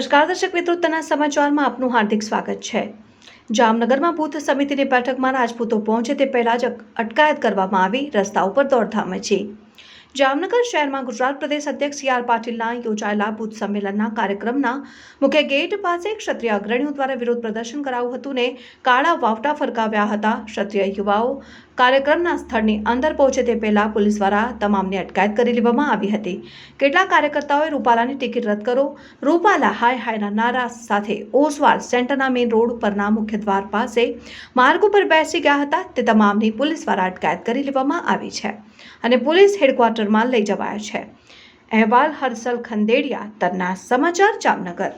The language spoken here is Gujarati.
નમસ્કાર દર્શક મિત્રો, તના સમાચારમાં આપનું હાર્દિક સ્વાગત છે। જામનગરમાં બૂથ સમિતિની બેઠકમાં રાજપૂતો પહોંચે તે પહેલા જ અટકાયત કરવામાં આવી, રસ્તા ઉપર દોડધામ મચી। જામનગર શહેરમાં ગુજરાત પ્રદેશ અધ્યક્ષ સી.આર. પાટીલના યોજાયેલા બૂથ સંમેલનના કાર્યક્રમના મુખ્ય ગેટ પાસે ક્ષત્રિય અગ્રણીઓ દ્વારા વિરોધ પ્રદર્શન કરાયું હતું ને કાળા વાવટા ફરકાવ્યા હતા। ક્ષત્રિય યુવાઓ કાર્યક્રમના સ્થળની અંદર પહોંચે તે પહેલા પોલીસ દ્વારા તમામની અટકાયત કરી લેવામાં આવી હતી। કેટલાક કાર્યકર્તાઓએ રૂપાલાની ટિકિટ રદ કરો, રૂપાલા હાય હાયના નારા સાથે ઓસવાળ સેન્ટરના મેઇન રોડ પરના મુખ્ય દ્વાર પાસે માર્ગ ઉપર બેસી ગયા હતા। તે તમામની પોલીસ દ્વારા અટકાયત કરી લેવામાં આવી છે અને પોલીસ હેડક્વાર્ટરમાં લઈ જવાયા છે। અહેવાલ હર્ષલ ખંડેરિયા, તન્ના સમાચાર, જામનગર।